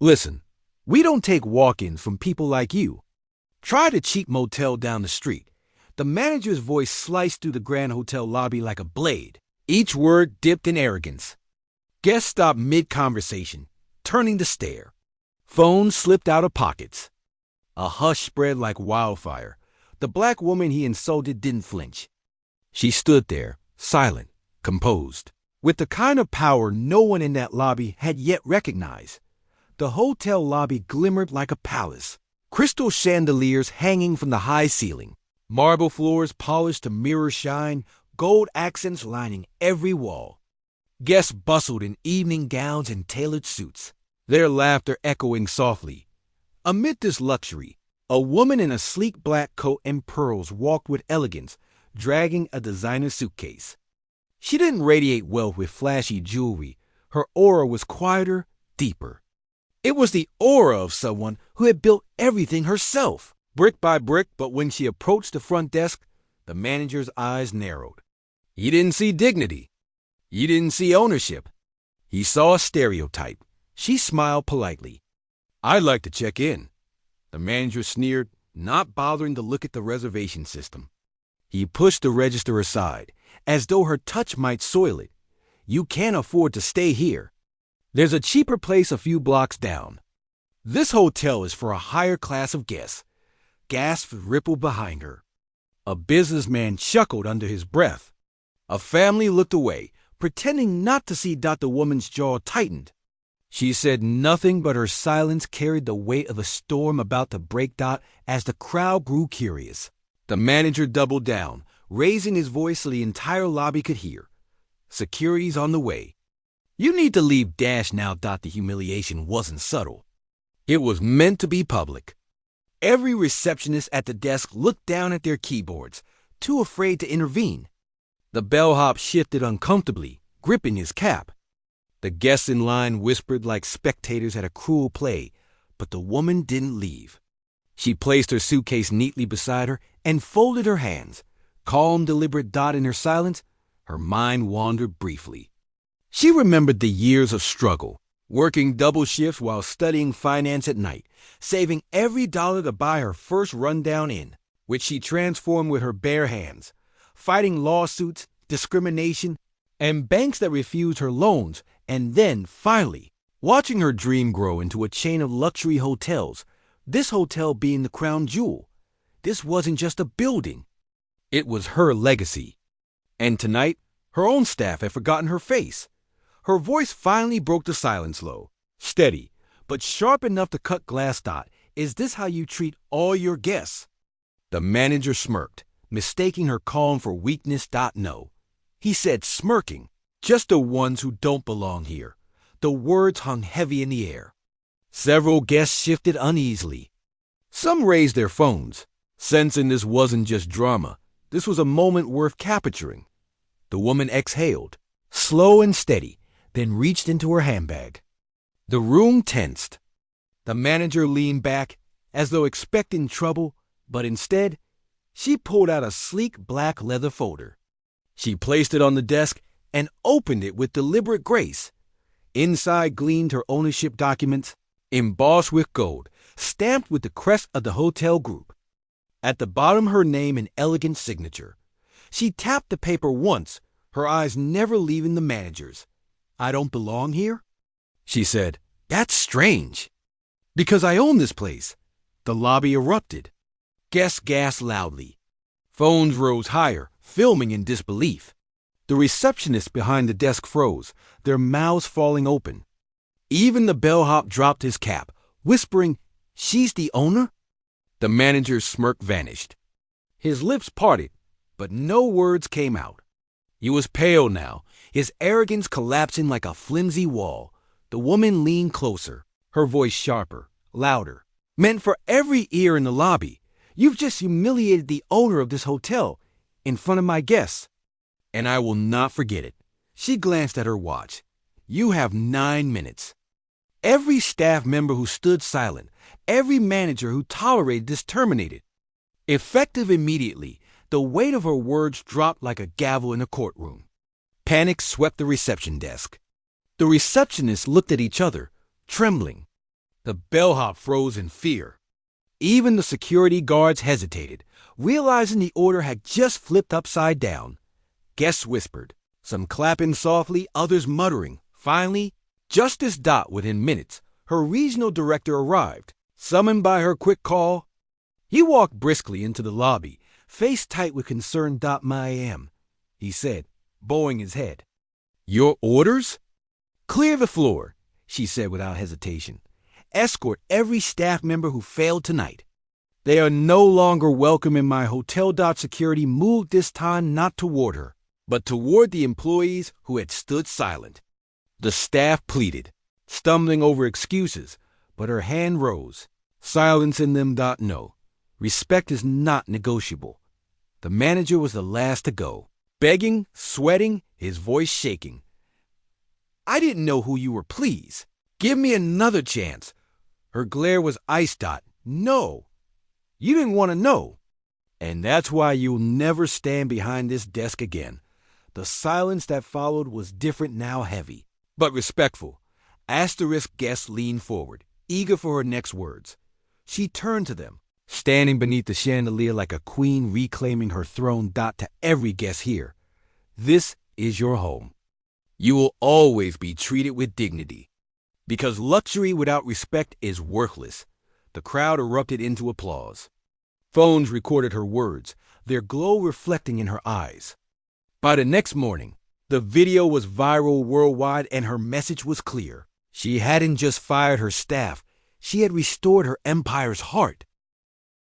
Listen, we don't take walk-ins from people like you. Try the cheap motel down the street. The manager's voice sliced through the Grand Hotel lobby like a blade, each word dipped in arrogance. Guests stopped mid-conversation, turning to stare. Phones slipped out of pockets. A hush spread like wildfire. The black woman he insulted didn't flinch. She stood there, silent, composed, with the kind of power no one in that lobby had yet recognized. The hotel lobby glimmered like a palace, crystal chandeliers hanging from the high ceiling, marble floors polished to mirror shine, gold accents lining every wall. Guests bustled in evening gowns and tailored suits, their laughter echoing softly. Amid this luxury, a woman in a sleek black coat and pearls walked with elegance, dragging a designer suitcase. She didn't radiate wealth with flashy jewelry. Her aura was quieter, deeper. It was the aura of someone who had built everything herself, brick by brick, but when she approached the front desk, the manager's eyes narrowed. He didn't see dignity. He didn't see ownership. He saw a stereotype. She smiled politely. "I'd like to check in." The manager sneered, not bothering to look at the reservation system. He pushed the register aside, as though her touch might soil it. "You can't afford to stay here. There's a cheaper place a few blocks down. This hotel is for a higher class of guests." Gasps rippled behind her. A businessman chuckled under his breath. A family looked away, pretending not to see. The woman's jaw tightened. She said nothing, but her silence carried the weight of a storm about to break. As the crowd grew curious, the manager doubled down, raising his voice so the entire lobby could hear. "Security's on the way. You need to leave now." The humiliation wasn't subtle. It was meant to be public. Every receptionist at the desk looked down at their keyboards, too afraid to intervene. The bellhop shifted uncomfortably, gripping his cap. The guests in line whispered like spectators at a cruel play, but the woman didn't leave. She placed her suitcase neatly beside her and folded her hands. Calm, deliberate. In her silence, her mind wandered briefly. She remembered the years of struggle, working double shifts while studying finance at night, saving every dollar to buy her first rundown inn, which she transformed with her bare hands, fighting lawsuits, discrimination, and banks that refused her loans, and then, finally, watching her dream grow into a chain of luxury hotels, this hotel being the crown jewel. This wasn't just a building. It was her legacy. And tonight, her own staff had forgotten her face. Her voice finally broke the silence low, steady, but sharp enough to cut glass. "Is this how you treat all your guests?" The manager smirked, mistaking her calm for weakness. "No." He said, smirking. "Just the ones who don't belong here." The words hung heavy in the air. Several guests shifted uneasily. Some raised their phones, sensing this wasn't just drama. This was a moment worth capturing. The woman exhaled, slow and steady, then reached into her handbag. The room tensed. The manager leaned back, as though expecting trouble, but instead, she pulled out a sleek black leather folder. She placed it on the desk and opened it with deliberate grace. Inside gleamed her ownership documents, embossed with gold, stamped with the crest of the hotel group. At the bottom, her name and elegant signature. She tapped the paper once, her eyes never leaving the manager's. "I don't belong here?" she said. "That's strange." "Because I own this place." The lobby erupted. Guests gasped loudly. Phones rose higher, filming in disbelief. The receptionists behind the desk froze, their mouths falling open. Even the bellhop dropped his cap, whispering, "She's the owner?" The manager's smirk vanished. His lips parted, but no words came out. He was pale now, his arrogance collapsing like a flimsy wall. The woman leaned closer, her voice sharper, louder. "Meant for every ear in the lobby. You've just humiliated the owner of this hotel in front of my guests. And I will not forget it." She glanced at her watch. "You have 9 minutes." Every staff member who stood silent, every manager who tolerated this terminated. Effective immediately, the weight of her words dropped like a gavel in a courtroom. Panic swept the reception desk. The receptionists looked at each other, trembling. The bellhop froze in fear. Even the security guards hesitated, realizing the order had just flipped upside down. Guests whispered, some clapping softly, others muttering. Finally, just as Dot, within minutes, her regional director arrived, summoned by her quick call. He walked briskly into the lobby, face tight with concerned Dot Miam. He said, bowing his head, "Your orders?" "Clear the floor," she said without hesitation. "Escort every staff member who failed tonight. They are no longer welcome in my hotel." Security moved this time not toward her, but toward the employees who had stood silent. The staff pleaded, stumbling over excuses, but her hand rose. "Silence in them. No. Respect is not negotiable." The manager was the last to go, begging, sweating, his voice shaking. "I didn't know who you were, please. Give me another chance." Her glare was ice. "No. You didn't want to know. And that's why you'll never stand behind this desk again." The silence that followed was different now, heavy, but respectful. Asterisk guests leaned forward, eager for her next words. She turned to them, standing beneath the chandelier like a queen reclaiming her throne. To every guest here, this is your home. You will always be treated with dignity. Because luxury without respect is worthless. The crowd erupted into applause. Phones recorded her words, their glow reflecting in her eyes. By the next morning, the video was viral worldwide and her message was clear. She hadn't just fired her staff, she had restored her empire's heart.